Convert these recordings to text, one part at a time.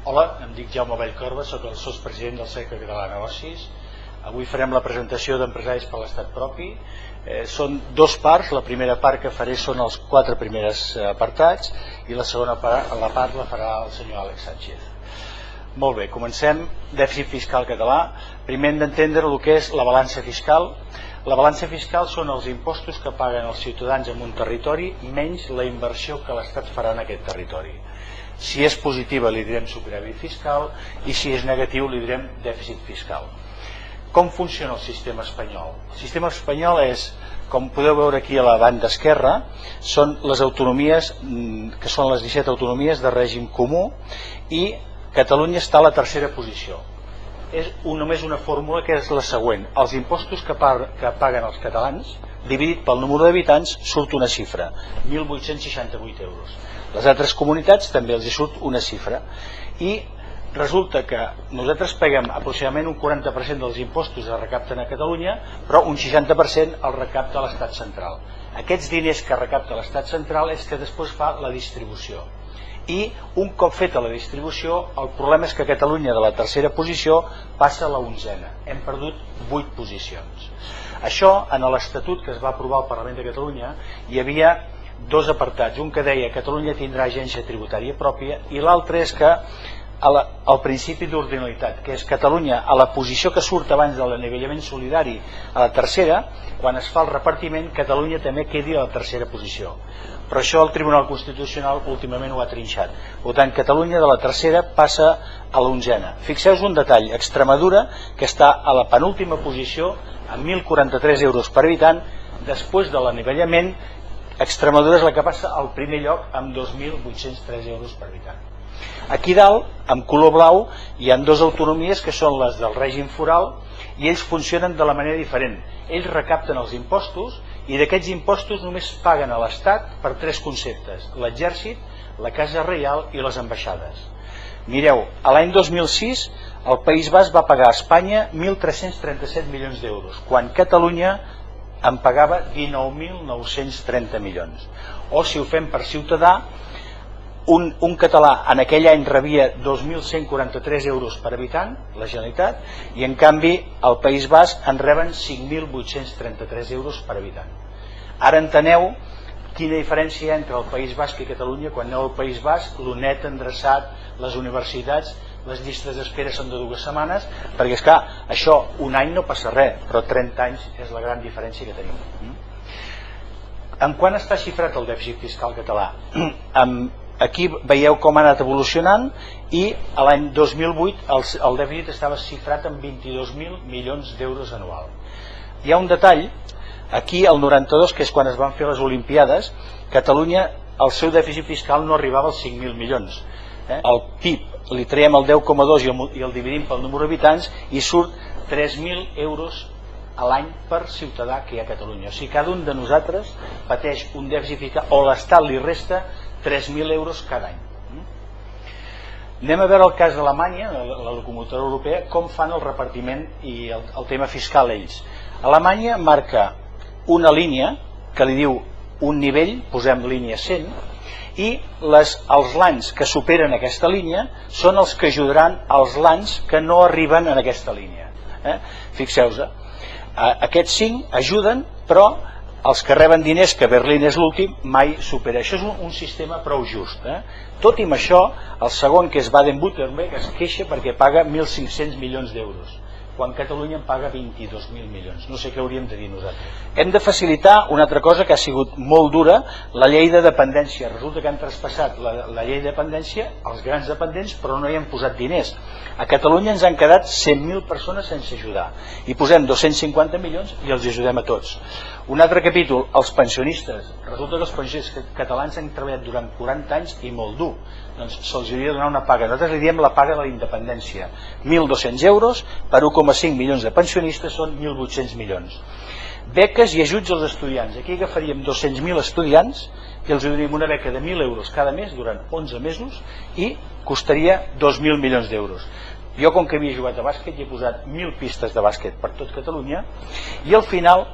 Hola, em dic Jaume Vallcorba, soc el sotspresident del Cercle Català de Negocis. Avui farem la presentació d'empresaris per l'estat propi. Són dues parts. La primera part que faré són els 4 primers apartats i la segona part la farà el senyor Àlex Sánchez. Molt bé, comencem. Dèficit fiscal català. Primer hem d'entendre el que és la balança fiscal. La balança fiscal són els impostos que paguen els ciutadans en un territori menys la inversió que l'Estat farà en aquest territori. Si és positiva li direm superàvit fiscal i si és negatiu li direm dèficit fiscal. Com funciona el sistema espanyol? El sistema espanyol és, com podeu veure aquí a la banda esquerra, són les autonomies, que són les 17 autonomies de règim comú, i Catalunya està a la tercera posició. És només una fórmula que és la següent. Els impostos que paguen els catalans, dividit pel número d'habitants, surt una xifra, 1.868 euros. Les altres comunitats també els hi surt una xifra. I resulta que nosaltres paguem aproximadament un 40% dels impostos que recapten a Catalunya, però un 60% el recapta l'Estat central. Aquests diners que recapta l'Estat central és que després fa la distribució. I un cop feta la distribució, el problema és que Catalunya de la tercera posició passa a la 11a. Hem perdut 8 posicions. Això, en l'Estatut que es va aprovar al Parlament de Catalunya, hi havia dos apartats. Un que deia que Catalunya tindrà agència tributària pròpia i l'altre és que el principi d'ordinalitat, que és Catalunya a la posició que surt abans de l'anivellament solidari a la tercera, quan es fa el repartiment, Catalunya també quedi a la tercera posició. Però això el Tribunal Constitucional últimament ho ha trinxat. Per tant, Catalunya de la tercera passa a la 11a. Fixeu-vos un detall, Extremadura, que està a la penúltima posició, amb 1.043 euros per habitant, després de l'anivellament, Extremadura és la que passa al primer lloc amb 2.803 euros per habitant. Aquí dalt, amb color blau, hi ha dues autonomies que són les del règim foral i ells funcionen de la manera diferent. Ells recapten els impostos i d'aquests impostos només paguen a l'Estat per 3 conceptes: l'exèrcit, la Casa Reial i les ambaixades. Mireu, a l'any 2006 el País Basc va pagar a Espanya 1.337 milions d'euros, quan Catalunya en pagava 19.930 milions. O si ho fem per ciutadà, un català en aquell any rebia 2.143 euros per habitant, la Generalitat, i en canvi al País Basc en reben 5.833 euros per habitant. Ara enteneu quina diferència hi ha entre el País Basc i Catalunya. Quan aneu al País Basc, l'UNED endreçat, les universitats, les llistes d'espera són de 2 setmanes, perquè és clar, això un any no passa res, però 30 anys és la gran diferència que tenim. En quant està xifrat el dèficit fiscal català? Aquí veieu com ha anat evolucionant i a l'any 2008 el dèficit estava xifrat en 22.000 milions d'euros anual. Hi ha un detall, aquí el 92, que és quan es van fer les Olimpiades, Catalunya, el seu dèficit fiscal no arribava als 5.000 milions. El PIB li traiem el 10,2 i el dividim pel número d'habitants i surt 3.000 euros a l'any per ciutadà que hi ha a Catalunya. O sigui, cada un de nosaltres pateix un dèficit fiscal o l'Estat li resta 3.000 euros cada any. Anem a veure el cas d'Alemanya, la locomotora europea, com fan el repartiment i el tema fiscal ells. Alemanya marca una línia que li diu un nivell, posem línia 100, i els lands que superen aquesta línia són els que ajudaran als lands que no arriben en aquesta línia. Fixeu-vos, aquests 5 ajuden, però els que reben diners, que Berlín és l'últim, mai supera. Això és un sistema prou just. Tot i amb això, el segon, que és Baden-Württemberg, es queixa perquè paga 1.500 milions d'euros, quan Catalunya en paga 22.000 milions. No sé què hauríem de dir nosaltres. Hem de facilitar una altra cosa que ha sigut molt dura, la llei de dependència. Resulta que han traspassat la llei de dependència als grans dependents, però no hi han posat diners. A Catalunya ens han quedat 100.000 persones sense ajudar. I posem 250 milions i els ajudem a tots. Un altre capítol, els pensionistes. Resulta que els pensionistes catalans han treballat durant 40 anys i molt dur. Doncs se'ls hauria de donar una paga. Nosaltres li diem la paga de la independència. 1.200 euros per 1,5 milions de pensionistes són 1.800 milions. Beques i ajuts als estudiants. Aquí agafaríem 200.000 estudiants i els donaríem una beca de 1.000 euros cada mes durant 11 mesos i costaria 2.000 milions d'euros. Jo, com que havia jugat a bàsquet, hi he posat 1.000 pistes de bàsquet per tot Catalunya i al final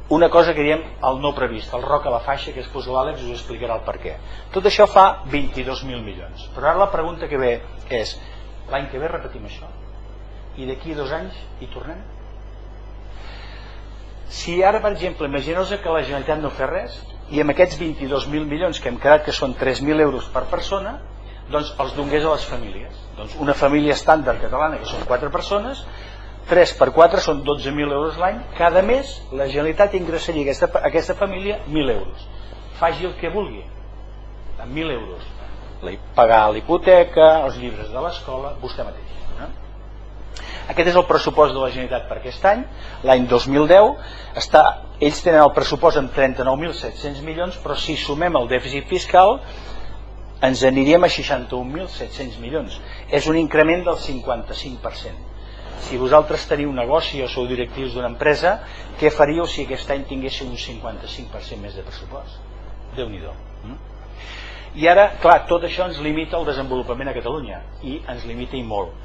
una cosa que diem el no previst, el roc a la faixa, que després l'Àlex us explicarà el per què. Tot això fa 22.000 milions. Però ara la pregunta que ve és, l'any que ve repetim això i d'aquí 2 anys hi tornem. Si ara, per exemple, imagineu-vos que la Generalitat no fa res i amb aquests 22.000 milions que hem quedat, que són 3.000 euros per persona, doncs els donés a les famílies. Doncs una família estàndard catalana, que són 4 persones, 3 per 4 són 12.000 euros l'any. Cada mes la Generalitat ingressaria a aquesta família 1.000 euros. Faci el que vulgui amb 1.000 euros, pagar l'hipoteca, els llibres de l'escola, vostè mateix. Aquest és el pressupost de la Generalitat per aquest any. L'any 2010 ells tenen el pressupost en 39.700 milions, però si sumem el dèficit fiscal ens aniríem a 61.700 milions. És un increment del 55%. Si vosaltres teniu un negoci o sou directius d'una empresa, què faríeu si aquest any tinguéssiu un 55% més de pressupost? Déu-n'hi-do. I ara, clar, tot això ens limita el desenvolupament a Catalunya, i ens limita i molt.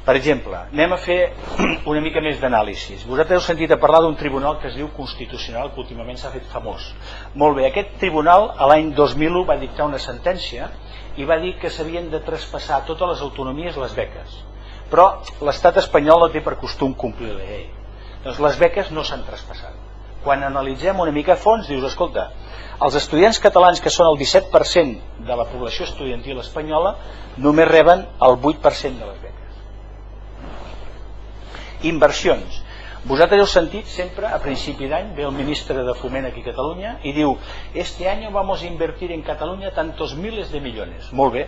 Per exemple, anem a fer una mica més d'anàlisi. Vosaltres heu sentit a parlar d'un tribunal que es diu Constitucional, que últimament s'ha fet famós. Molt bé, aquest tribunal a l'any 2001 va dictar una sentència i va dir que s'havien de traspassar a totes les autonomies les beques. Però l'estat espanyol no té per costum complir la llei. Doncs les beques no s'han traspassat. Quan analitzem una mica a fons, dius, escolta, els estudiants catalans, que són el 17% de la població estudiantil espanyola, només reben el 8% de les beques. Inversions. Vosaltres heu sentit sempre, a principi d'any, ve el ministre de Foment aquí a Catalunya i diu, este año vamos a invertir en Catalunya tantos miles de millones. Molt bé,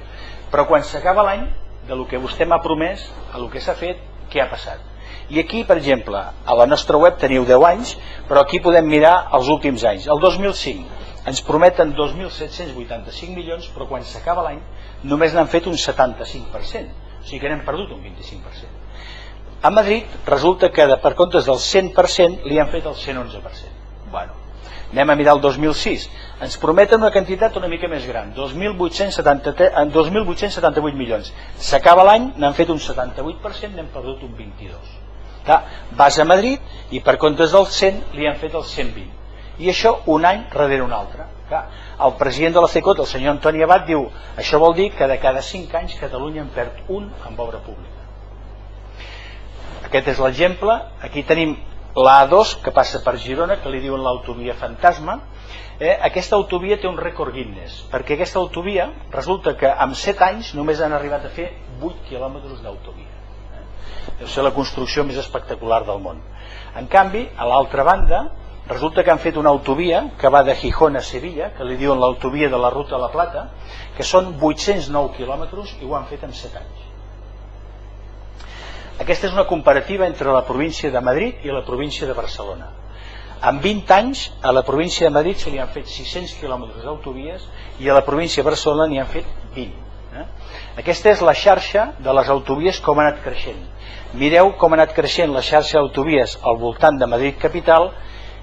però quan s'acaba l'any, de lo que vostè m'ha promès, a lo que s'ha fet, què ha passat? I aquí, per exemple, a la nostra web teniu 10 anys, però aquí podem mirar els últims anys. El 2005 ens prometen 2.785 milions, però quan s'acaba l'any només n'han fet un 75%, o sigui que n'hem perdut un 25%. A Madrid resulta que per comptes del 100% li han fet el 111%. Bueno, anem a mirar el 2006. Ens prometen una quantitat una mica més gran, 2.878 milions. S'acaba l'any, n'han fet un 78%, n'hem perdut un 22%. Clar, vas a Madrid i per comptes del 100 li han fet el 120%. I això un any darrere un altre. Clar, el president de la CECOT, el senyor Antoni Abad, diu, això vol dir que de cada 5 anys Catalunya en perd un amb obra pública. Aquest és l'exemple. Aquí tenim l'A2 que passa per Girona, que li diuen l'autovia fantasma. Aquesta autovia té un rècord Guinness, perquè aquesta autovia resulta que en 7 anys només han arribat a fer 8 quilòmetres d'autovia. Deu ser la construcció més espectacular del món. En canvi, a l'altra banda, resulta que han fet una autovia que va de Gijón a Sevilla, que li diuen l'autovia de la Ruta de la Plata, que són 809 quilòmetres i ho han fet en 7 anys. Aquesta és una comparativa entre la província de Madrid i la província de Barcelona. En 20 anys a la província de Madrid se li han fet 600 quilòmetres d'autovies i a la província de Barcelona n'hi han fet 20. Aquesta és la xarxa de les autovies com ha anat creixent. Mireu com ha anat creixent la xarxa d'autovies al voltant de Madrid capital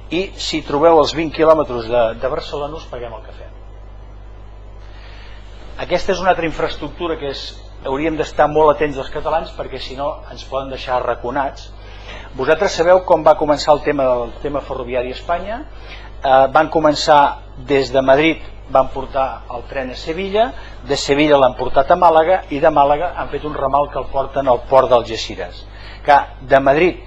i si trobeu els 20 quilòmetres de Barcelona us paguem el cafè. Aquesta és una altra infraestructura que hauríem d'estar molt atents als catalans perquè si no ens poden deixar arraconats. Vosaltres sabeu com va començar el tema ferroviari a Espanya. Van començar des de Madrid, van portar el tren a Sevilla, de Sevilla l'han portat a Màlaga i de Màlaga han fet un ramal que el porten al port d'Algeciras. De Madrid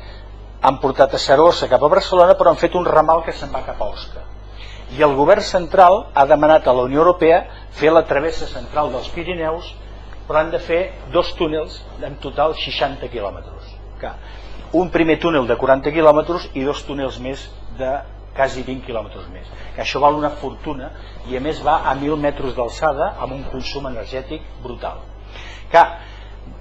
han portat a Saragossa cap a Barcelona, però han fet un ramal que se'n va cap a Osca. I el govern central ha demanat a la Unió Europea fer la travessa central dels Pirineus, però han de fer 2 túnels, en total 60 quilòmetres. Un primer túnel de 40 quilòmetres i 2 túnels més de quasi 20 quilòmetres més. Això val una fortuna i a més va a 1.000 metres d'alçada amb un consum energètic brutal.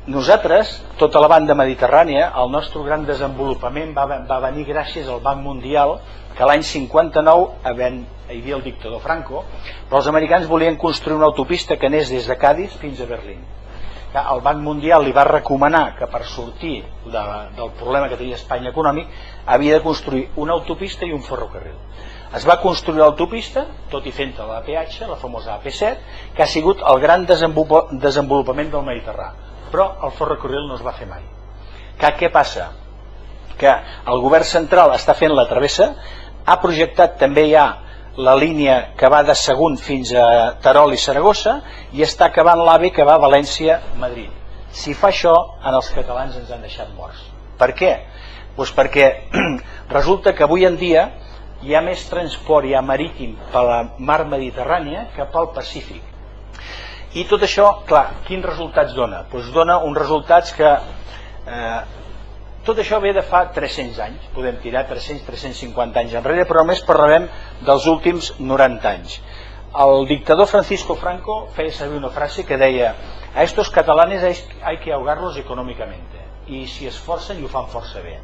Nosaltres, tota la banda mediterrània, el nostre gran desenvolupament va venir gràcies al Banc Mundial, que l'any 59 hi havia el dictador Franco, però els americans volien construir una autopista que anés des de Cádiz fins a Berlín. El Banc Mundial li va recomanar que per sortir del problema que tenia Espanya econòmic havia de construir una autopista i un ferrocarril. Es va construir l'autopista, tot i fent-la la peatge, la famosa AP7, que ha sigut el gran desenvolupament del Mediterrani, però el ferrocarril no es va fer mai. Què passa? Que el govern central està fent la travessa, ha projectat també ja la línia que va de Sagunt fins a Terol i Saragossa i està acabant l'AVE que va a València-Madrid. Si fa això, els catalans ens han deixat morts. Per què? Doncs perquè resulta que avui en dia hi ha més transport marítim per la mar Mediterrània que pel Pacífic. I tot això, clar, quins resultats dona? Doncs dona uns resultats que tot això ve de fa 300 anys, podem tirar 300-350 anys enrere, però només parlarem dels últims 90 anys. El dictador Francisco Franco feia servir una frase que deia: a estos catalanes hay que ahogarlos económicamente, y si esforcen y ho fan força bé.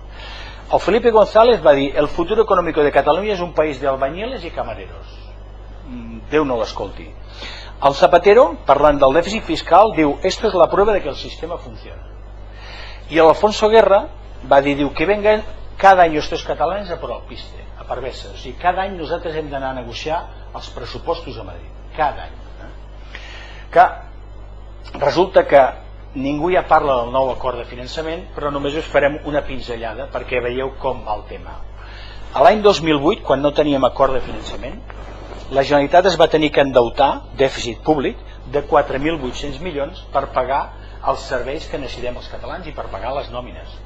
El Felipe González va dir: el futuro económico de Catalunya és un país de albañiles i camareros. Déu no l'escolti. El Zapatero, parlant del dèficit fiscal, diu: esto es la prueba de que el sistema funciona. I Alfonso Guerra va dir, que vengan cada any estos catalanes a por el piste, a Parvesa. O sigui, cada any nosaltres hem d'anar a negociar els pressupostos a Madrid, cada any. Que resulta que ningú ja parla del nou acord de finançament, però només us farem una pinzellada perquè veieu com va el tema. A l'any 2008, quan no teníem acord de finançament, la Generalitat es va tenir que endeutar, dèficit públic, de 4.800 milions per pagar els serveis que necessitem els catalans i per pagar les nòmines.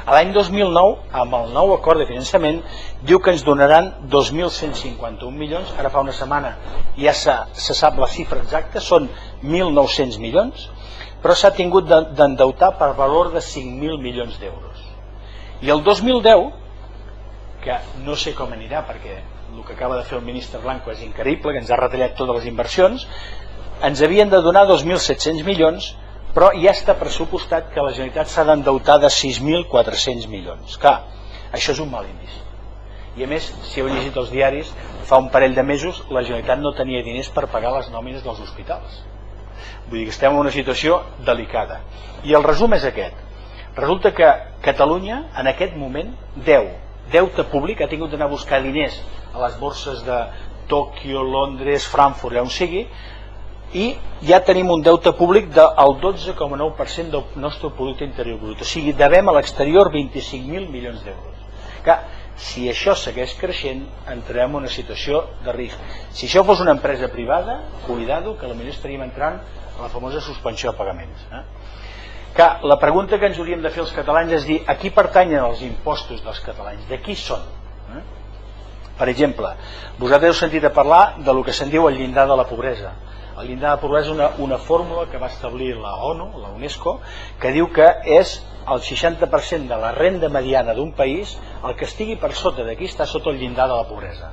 A l'any 2009, amb el nou acord de finançament, diu que ens donaran 2.151 milions, ara fa una setmana ja se sap la xifra exacta, són 1.900 milions, però s'ha tingut d'endeutar per valor de 5.000 milions d'euros. I el 2010, que no sé com anirà perquè el que acaba de fer el ministre Blanco és increïble, que ens ha retallat totes les inversions, ens havien de donar 2.700 milions, però ja està pressupostat que la Generalitat s'ha d'endeutar de 6.400 milions. Clar, això és un mal indici. I a més, si heu llegit els diaris, fa un parell de mesos la Generalitat no tenia diners per pagar les nòmines dels hospitals. Vull dir que estem en una situació delicada. I el resum és aquest. Resulta que Catalunya, en aquest moment, deute públic, ha tingut d'anar a buscar diners a les borses de Tòquio, Londres, Frankfurt, on sigui, i ja tenim un deute públic del 12,9% del nostre producte interior brut. O sigui, devem a l'exterior 25.000 milions d'euros. Clar, si això segueix creixent, entrarem en una situació de risc. Si això fos una empresa privada, cuidado, que potser estaríem entrant a la famosa suspensió de pagaments. Clar, la pregunta que ens hauríem de fer els catalans és dir, a qui pertanyen els impostos dels catalans? De qui són? Per exemple, vosaltres heu sentit a parlar del que se'n diu el llindar de la pobresa. El llindar de la pobresa és una fórmula que va establir la ONU, la UNESCO, que diu que és el 60% de la renda mediana d'un país, el que estigui per sota d'aquí està sota el llindar de la pobresa.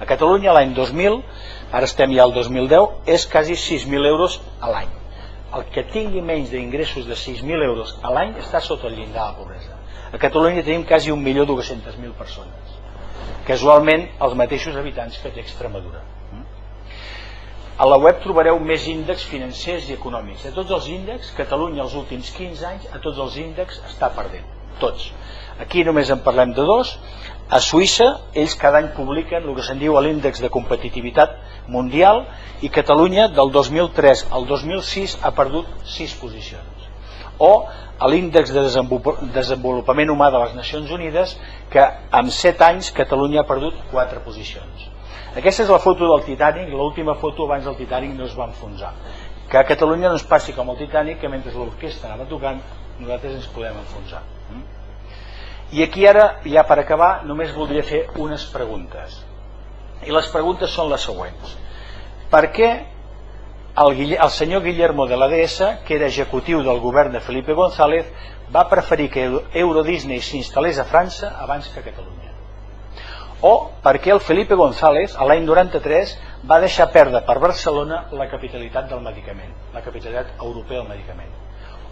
A Catalunya l'any 2000, ara estem ja al 2010, és quasi 6.000 euros a l'any. El que tingui menys d'ingressos de 6.000 euros a l'any està sota el llindar de la pobresa. A Catalunya tenim quasi 1.200.000 persones, casualment els mateixos habitants que té Extremadura. A la web trobareu més índexs financers i econòmics. De tots els índexs, Catalunya els últims 15 anys, a tots els índexs està perdent. Tots. Aquí només en parlem de dos. A Suïssa, ells cada any publiquen el que se'n diu l'índex de competitivitat mundial, i Catalunya del 2003 al 2006 ha perdut 6 posicions. O a l'índex de desenvolupament humà de les Nacions Unides, que en 7 anys Catalunya ha perdut 4 posicions. Aquesta és la foto del Titanic, l'última foto abans del Titanic no es va enfonsar. Que a Catalunya no es passi com el Titanic, que mentre l'orquestra anava tocant, nosaltres ens podem enfonsar. I aquí ara, ja per acabar, només voldria fer unes preguntes. I les preguntes són les següents. Per què el senyor Guillermo de la DS, que era executiu del govern de Felipe González, va preferir que Euro Disney s'instal·lés a França abans que a Catalunya? O per què el Felipe González, a l'any 93, va deixar perdre per Barcelona la capitalitat del medicament, la capitalitat europea del medicament?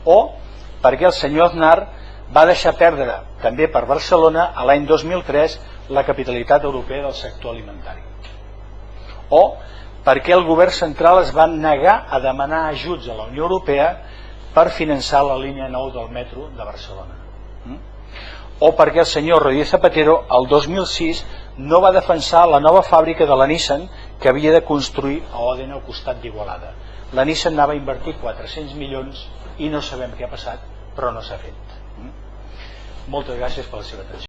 O per què el senyor Aznar va deixar perdre també per Barcelona a l'any 2003 la capitalitat europea del sector alimentari? O per què el govern central es va negar a demanar ajuts a la Unió Europea per finançar la línia 9 del metro de Barcelona? O perquè el senyor Rodríguez Zapatero el 2006 no va defensar la nova fàbrica de la Nissan que havia de construir a Òdena al costat d'Igualada. La Nissan anava a invertir 400 milions i no sabem què ha passat, però no s'ha fet. Moltes gràcies per la seva atenció.